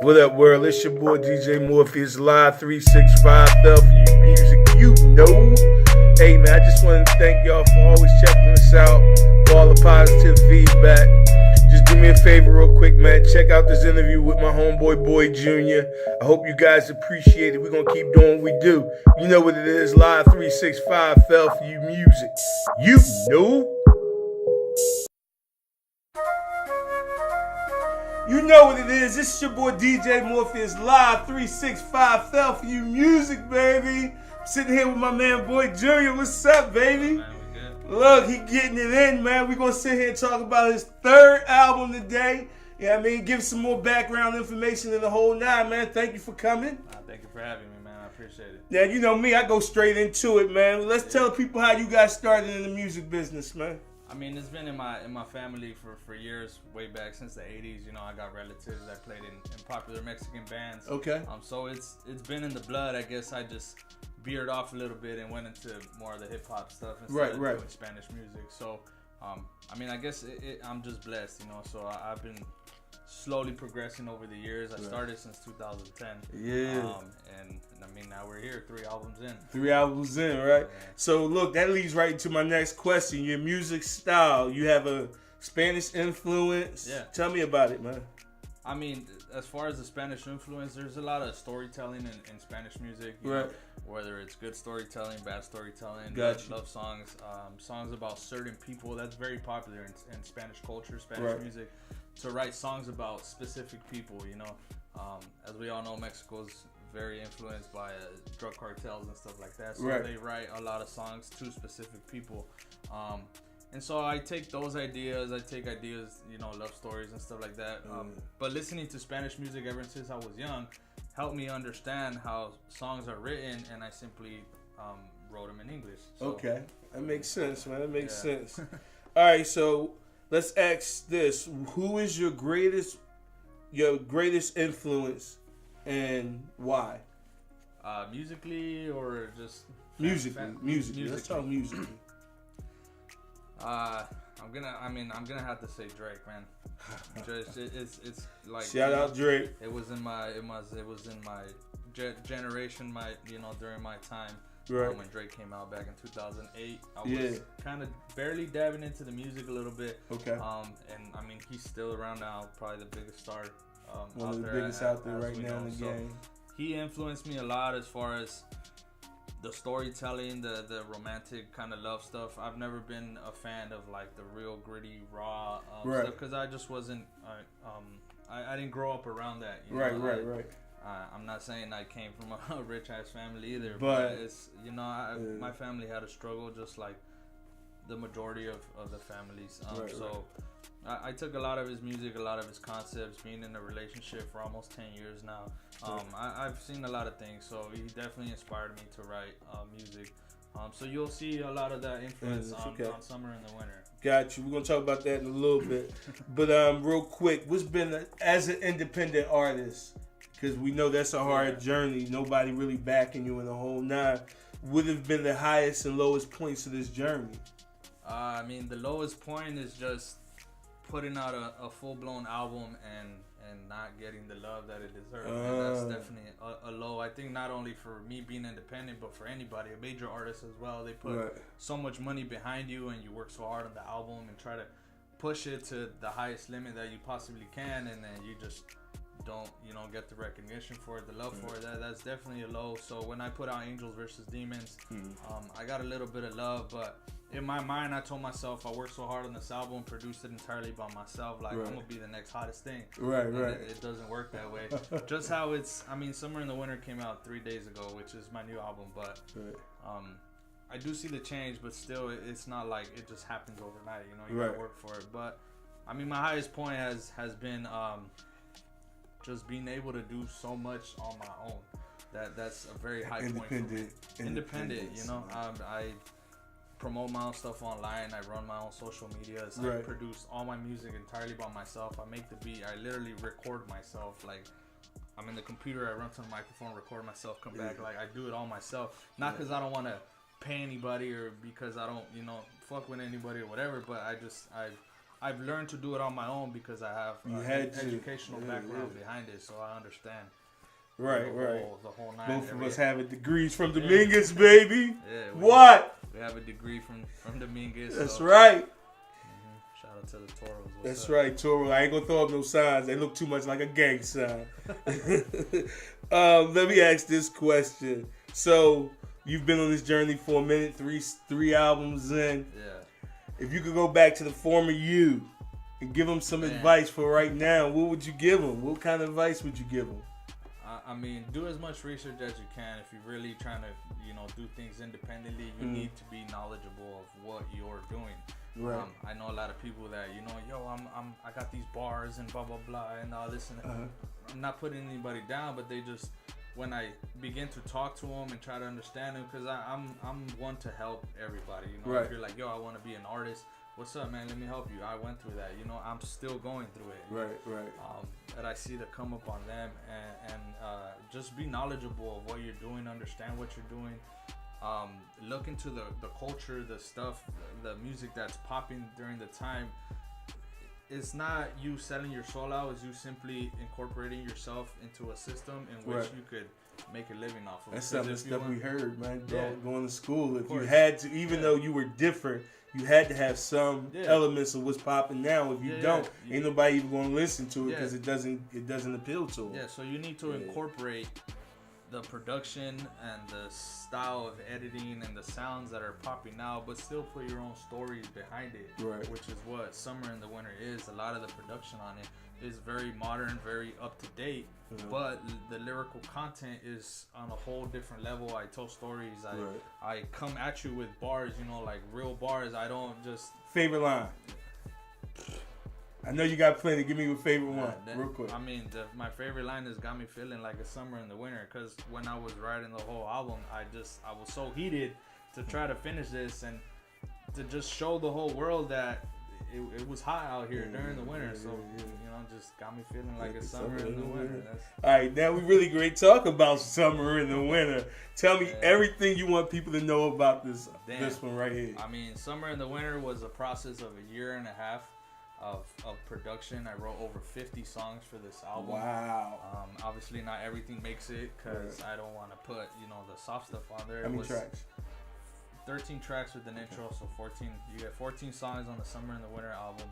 What up, world? It's your boy DJ Morpheus, live 365 Bellevue Music. You know. Hey, man, I just want to thank y'all for always checking us out, for all the positive feedback. Just do me a favor real quick, man. Check out this interview with my homeboy, Boy Jr. I hope you guys appreciate it. We're going to keep doing what we do. You know what it is, live 365 Bellevue Music. You know. You know what it is. This is your boy DJ Morpheus, live 365 Bellevue Music, baby. I'm sitting here with my man Boy Jr. What's up, baby? Man, we good. Look, he getting it in, man. We're going to sit here and talk about his third album today. You know what I mean? Give some more background information and the whole nine, man. Thank you for coming. Thank you for having me, man. I appreciate it. Now, you know me. I go straight into it, man. Let's tell people how you got started in the music business, man. I mean, it's been in my family for years, way back since the 80s. You know, I got relatives that played in popular Mexican bands. Okay. So it's been in the blood. I guess I just veered off a little bit and went into more of the hip hop stuff instead of doing Spanish music. So, I mean, I guess I'm just blessed, you know. So I've been slowly progressing over the years. I started since 2010. Yeah. And I mean, now we're here, 3 albums in. 3 albums in, right? Yeah. So look, that leads right into my next question. Your music style. You have a Spanish influence. Yeah. Tell me about it, man. I mean, as far as the Spanish influence, there's a lot of storytelling in Spanish music. You Right. know, whether it's good storytelling, bad storytelling, Gotcha. love songs, songs about certain people. That's very popular in Spanish culture, Spanish music. To write songs about specific people, you know. As we all know, Mexico's very influenced by drug cartels and stuff like that. So they write a lot of songs to specific people. And so I take those ideas, you know, love stories and stuff like that. But listening to Spanish music ever since I was young helped me understand how songs are written, and I simply wrote them in English. So, Okay. That makes sense, man. That makes sense. All right, so let's ask this. Who is your greatest influence and why? Musically or just Musically. Let's talk musically. I'm gonna have to say Drake, man. Just it's like, shout out Drake. It was in my generation, during my time. Right. When Drake came out back in 2008, I was kind of barely dabbing into the music a little bit. Okay. And I mean, he's still around now, probably the biggest star. One of the biggest out there right now in the game. He influenced me a lot as far as the storytelling, the romantic kind of love stuff. I've never been a fan of like the real gritty, raw stuff because I just wasn't. I didn't grow up around that. You know? Right. I'm not saying I came from a rich ass family either, but it's my family had a struggle just like the majority of the families. I took a lot of his music, a lot of his concepts, being in a relationship for almost 10 years now. I've seen a lot of things, so he definitely inspired me to write music. So you'll see a lot of that influence on Summer and the Winter. Got you. We're going to talk about that in a little bit. But real quick, what's been, as an independent artist, because we know that's a hard journey, nobody really backing you in the whole nine, would have been the highest and lowest points of this journey? I mean, the lowest point is just putting out a full-blown album and not getting the love that it deserves. That's definitely a low. I think not only for me being independent, but for anybody, a major artist as well. They put so much money behind you, and you work so hard on the album and try to push it to the highest limit that you possibly can, and then you just don't get the recognition for it, the love for it. That's definitely a low. So when I put out Angels versus Demons, I got a little bit of love, but in my mind I told myself I worked so hard on this album, produced it entirely by myself, like I'm gonna be the next hottest thing. Right. It doesn't work that way. Just how Summer and the Winter came out 3 days ago, which is my new album, but I do see the change, but still it's not like it just happens overnight, you gotta work for it. But I mean, my highest point has been just being able to do so much on my own. That's a very high point for me. Independent, I promote my own stuff online. I run my own social medias. I produce all my music entirely by myself. I make the beat. I literally record myself. Like, I'm in the computer. I run to the microphone, record myself, come back. Like, I do it all myself. Not because I don't want to pay anybody or because I don't, fuck with anybody or whatever. But I I've learned to do it on my own because I have an educational background behind it, so I understand. Right. The whole nine. Both of us have degrees from Dominguez, baby. Yeah. We have a degree from Dominguez. That's right. Shout out to the Toros. That's right, Toro. I ain't gonna throw up no signs. They look too much like a gang sign. Let me ask this question. So you've been on this journey for a minute, three albums in. Yeah. If you could go back to the former you and give him some advice for right now, what would you give him? What kind of advice would you give him? I mean, do as much research as you can. If you're really trying to, do things independently, you need to be knowledgeable of what you're doing. Right. I know a lot of people that, I got these bars and blah, blah, blah, and all this. And I'm not putting anybody down, but they just, when I begin to talk to them and try to understand them, because I'm one to help everybody. Right. If you're like, I want to be an artist, what's up, man? Let me help you. I went through that. I'm still going through it. Right. That I see to come up on them and just be knowledgeable of what you're doing, understand what you're doing. Look into the culture, the stuff, the music that's popping during the time. It's not you selling your soul out, it's you simply incorporating yourself into a system in which you could make a living off of. That's some of the stuff we heard, man. Going to school. If you course. had to, even though you were different, you had to have some elements of what's popping now. If you don't, ain't nobody even going to listen to it because it doesn't appeal to them. Yeah, so you need to incorporate the production and the style of editing and the sounds that are popping now, but still put your own stories behind it. Right. Which is what Summer in the Winter is. A lot of the production on it is very modern, very up to date, but the lyrical content is on a whole different level. I tell stories. I come at you with bars, like real bars. I don't just... Favorite line? I know you got plenty. Give me your favorite one, real quick. I mean, my favorite line is "Got me feeling like a summer in the winter." Because when I was writing the whole album, I was so heated to try to finish this and to just show the whole world that it was hot out here during the winter. So just got me feeling like a summer in the winter. All right, now we really great talk about summer in the winter. Tell me everything you want people to know about this one right here. I mean, Summer in the Winter was a process of a year and a half of production. I wrote over 50 songs for this album. Wow. Obviously not everything makes it because I don't want to put the soft stuff on there. How many tracks? 13 tracks with an intro, so 14. You get 14 songs on the Summer and the Winter album.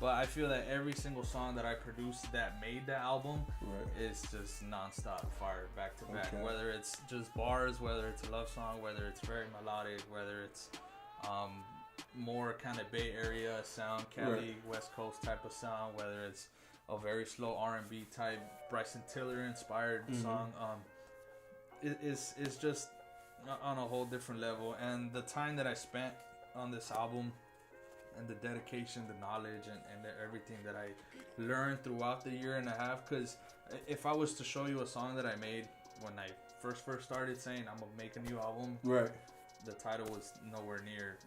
But I feel that every single song that I produced that made the album is just non-stop fire, back to back. Whether it's just bars, whether it's a love song, whether it's very melodic, whether it's more kind of Bay Area sound, Cali, West Coast type of sound, whether it's a very slow R&B type, Bryson Tiller inspired song. It's just on a whole different level. And the time that I spent on this album and the dedication, the knowledge, and everything that I learned throughout the year and a half, because if I was to show you a song that I made when I first started saying I'm gonna make a new album, the title was nowhere near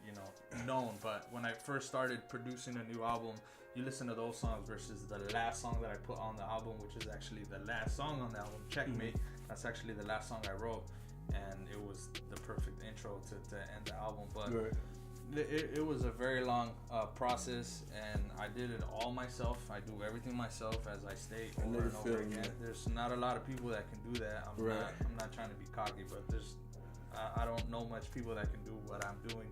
known. But when I first started producing a new album, you listen to those songs versus the last song that I put on the album, which is actually the last song on the album, Checkmate. That's actually the last song I wrote, and it was the perfect intro to end the album. But it was a very long process, and I did it all myself. I do everything myself, as I state over and over again. There's not a lot of people that can do that. I'm not trying to be cocky, but I don't know much people that can do what I'm doing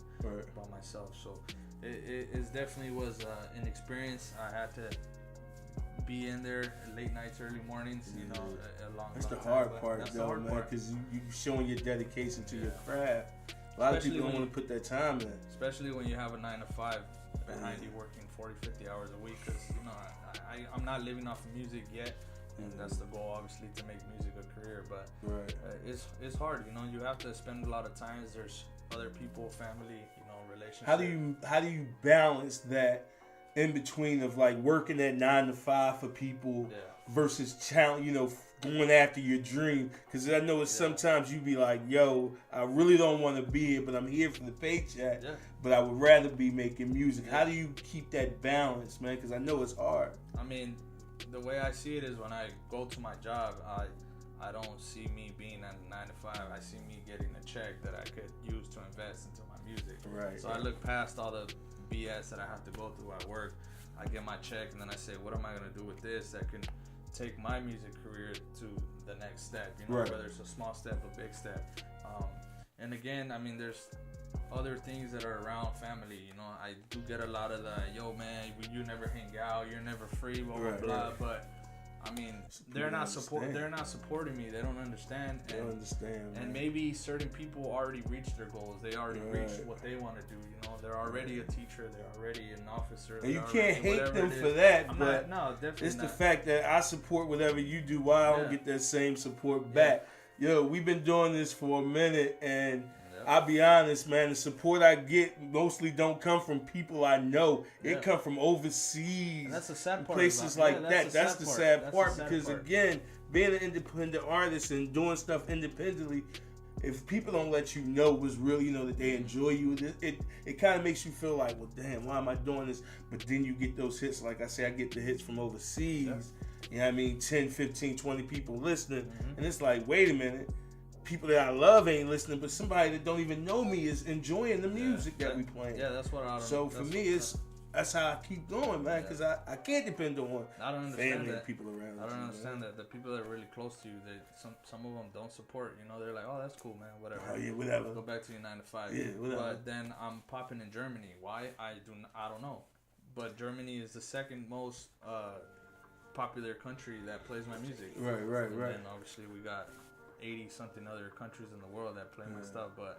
by myself. So it definitely was an experience. I had to be in there late nights, early mornings, a long That's time. The hard part, though, man, because you showing your dedication to your craft. A lot of people don't want to put that time in. Especially when you have a 9 to 5 behind you working 40, 50 hours a week. Because, I'm not living off of music yet. And that's the goal, obviously, to make music a career. But it's hard, you have to spend a lot of time. There's other people, family, relationships. How do you balance that in between of like working at 9 to 5 for people versus going after your dream? Because I know it's sometimes you be like, yo, I really don't want to be here, but I'm here for the paycheck. But I would rather be making music. How do you keep that balance, man? Because I know it's hard. I mean, the way I see it is when I go to my job, I don't see me being at 9 to 5. I see me getting a check that I could use to invest into my music. So I look past all the BS that I have to go through at work. I get my check, and then I say, what am I gonna do with this that can take my music career to the next step? You know, whether it's a small step, a big step. And again, I mean, there's other things that are around family. You know, I do get a lot of the, yo man, you never hang out, you're never free, blah blah blah. But I mean, they're not supporting me. They don't understand. And maybe certain people already reached their goals. They already reached what they want to do. You know, they're already a teacher. They're already an officer. And you can't hate them for that. But no, definitely it's not. the fact that I support whatever you do. Why I don't get that same support back? Yo, we've been doing this for a minute, and I'll be honest, man, the support I get mostly don't come from people I know. It come from overseas. And that's the sad part. Places like that. That's the sad part because, again, being an independent artist and doing stuff independently, if people don't let you know what's real, you know, that they enjoy you, it kind of makes you feel like, well, damn, why am I doing this? But then you get those hits. Like I say, I get the hits from overseas. Yeah. You know what I mean? 10, 15, 20 people listening. And it's like, wait a minute. People that I love ain't listening, but somebody that don't even know me is enjoying the music that we playing. Yeah, that's what I don't. So for me, that's how I keep going, man, because I can't depend on family and people around. I don't understand that. The people that are really close to you, some of them don't support. You know, they're like, oh, that's cool, man, whatever. Oh yeah, whatever. Go back to your 9 to 5. Yeah, whatever. But then I'm popping in Germany. Why? I don't know. But Germany is the second most popular country that plays my music. Right. And obviously we got 80-something other countries in the world that play my stuff, but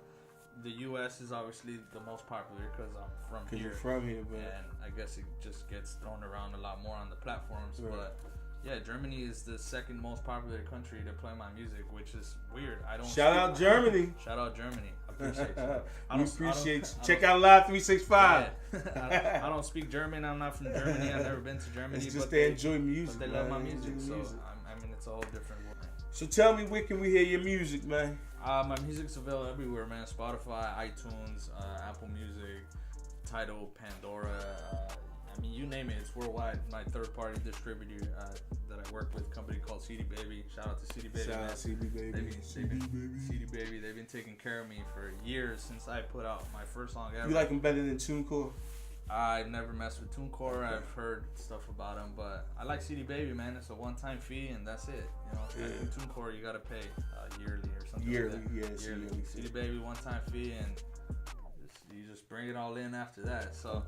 the U.S. is obviously the most popular because I'm from here. You're from here, but and I guess it just gets thrown around a lot more on the platforms. Right. But yeah, Germany is the second most popular country to play my music, which is weird. Shout out Germany. Shout out Germany. I appreciate you. We appreciate you. Check out Live 365. Yeah. I don't speak German. I'm not from Germany. I've never been to Germany. It's just they enjoy music. But they love my music, so I mean, it's a whole different world. So tell me, where can we hear your music, man? My music's available everywhere, man. Spotify, iTunes, Apple Music, Tidal, Pandora. I mean, you name it. It's worldwide. My third-party distributor that I work with, a company called CD Baby. Shout out to CD Baby. Shout out CD Baby. CD Baby. They've been taking care of me for years since I put out my first song ever. You like them better than TuneCore? I've never messed with TuneCore. I've heard stuff about them, but I like CD Baby, man. It's a one-time fee, and that's it. You know, with TuneCore, you gotta pay yearly or something. Yearly. CD Baby, one-time fee, and you just bring it all in after that. So,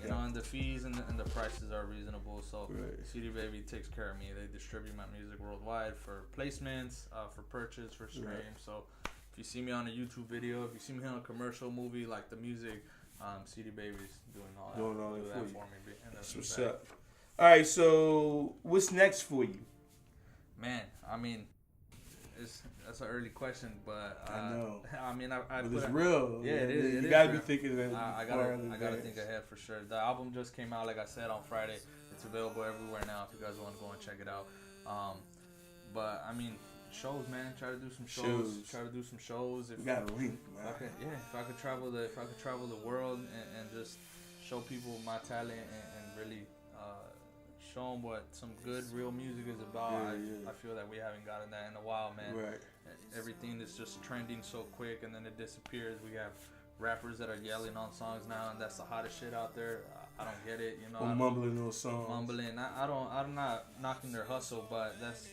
you know, and the fees and the prices are reasonable. So, CD Baby takes care of me. They distribute my music worldwide for placements, for purchase, for stream. So, if you see me on a YouTube video, if you see me on a commercial movie, like the music. CD Baby's doing all that for me. And that's what's up. All right, so what's next for you? Man, I mean, that's an early question, but I know. I mean, but it's real. Yeah, it is. You gotta be thinking that. I gotta think ahead for sure. The album just came out, like I said, on Friday. It's available everywhere now. If you guys want to go and check it out. But I mean. Shows, man. Try to do some shows. If you got a link, man. If I could travel the world and just show people my talent and really show them what some good real music is about. I feel that we haven't gotten that in a while, man. Right. Everything is just trending so quick and then it disappears. We have rappers that are yelling on songs now, and that's the hottest shit out there. I don't get it, you know. Mumbling those songs. Mumbling. I'm not knocking their hustle, but that's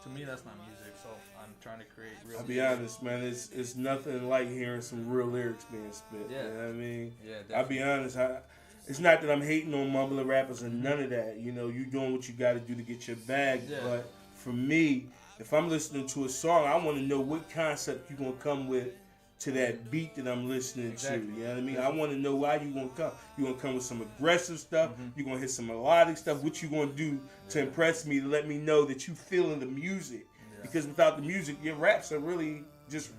to me that's not music. So I'm trying to create real. I'll be honest, man. It's nothing like hearing some real lyrics being spit. Yeah. You know what I mean? Yeah. Definitely. I'll be honest. It's not that I'm hating on mumbling rappers and none of that. You know, you doing what you got to do to get your bag. Yeah. But for me, if I'm listening to a song, I want to know what concept you're gonna come with to that beat that I'm listening to. You know what I mean? I want to know why you gonna come. You gonna come with some aggressive stuff. You gonna hit some melodic stuff. What you gonna do to impress me, to let me know that you feeling the music? Because without the music, your raps are really just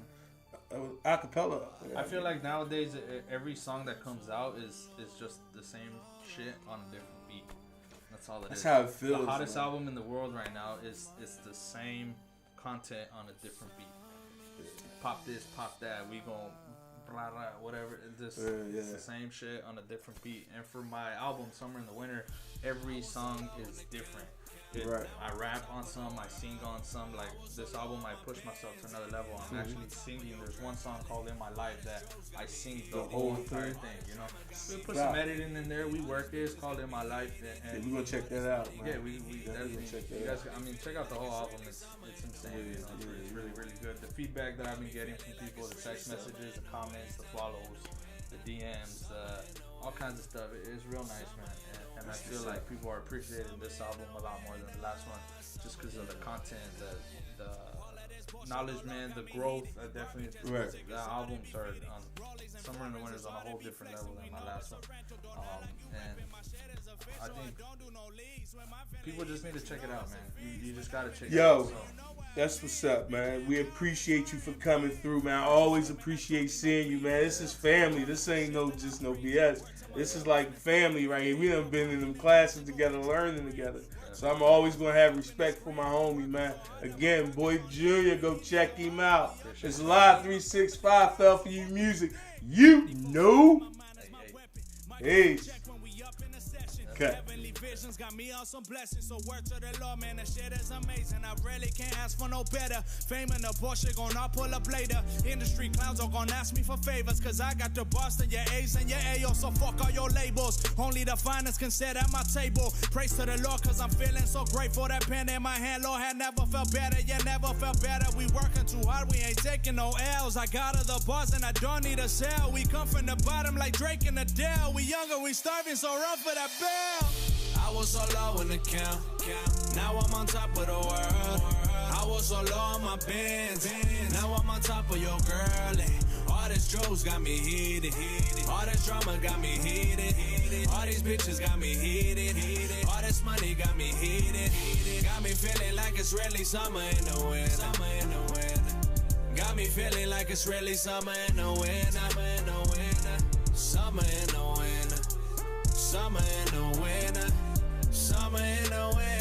a cappella. I feel like nowadays every song that comes out is just the same shit on a different beat. That's all it is. That's how it feels. The hottest album in the world right now is the same content on a different beat. Pop this, pop that, we gon' blah blah whatever. It's the same shit on a different beat. And for my album Summer in the Winter, every song is different. I rap on some, I sing on some. Like this album, I push myself to another level. I'm actually singing. There's one song called "In My Life" that I sing the whole entire thing. You know, we put some editing in there. We work it. It's called "In My Life." And we're gonna check that out, man. Yeah, we definitely check that out. I mean, check out the whole album. It's insane. You know, it's really, really good. The feedback that I've been getting from people, the text messages, the comments, the follows, the DMs, all kinds of stuff. It's real nice, man. And I feel like people are appreciating this album a lot more than the last one, just because of the content, the acknowledgement, the growth. Definitely, the albums are on Summer in the Winter is on a whole different level than my last one. And I think people just need to check it out, man. You just gotta check it out. So. That's what's up, man. We appreciate you for coming through, man. I always appreciate seeing you, man. This is family. This ain't just no BS. This is like family right here. We done been in them classes together, learning together. So I'm always going to have respect for my homie, man. Again, Boy Junior, go check him out. It's Live 365 Philadelphia Music. You know. Hey. Heavenly visions got me on some blessings, so word to the Lord, man, the shit is amazing. I really can't ask for no better. Fame and the Porsche gonna pull up later. Industry clowns are gonna ask me for favors, cause I got the Boston, your A's and your AO, so fuck all your labels. Only the finest can sit at my table. Praise to the Lord, cause I'm feeling so grateful. That pen in my hand, Lord, had never felt better. Yeah, never felt better. We working too hard, we ain't taking no L's. I got all the bars and I don't need a sell. We come from the bottom like Drake and Adele. We younger, we starving, so run for that bell. I was so low in the count. Now I'm on top of the world. I was so low on my Benz. Now I'm on top of your girl. And all this drugs got me heated. All this drama got me heated. All these bitches got me heated. All this money got me heated. Got me feeling like it's really summer in the winter. Got me feeling like it's really summer in the winter. Summer in the winter. Summer in the winter. Summer in the winter.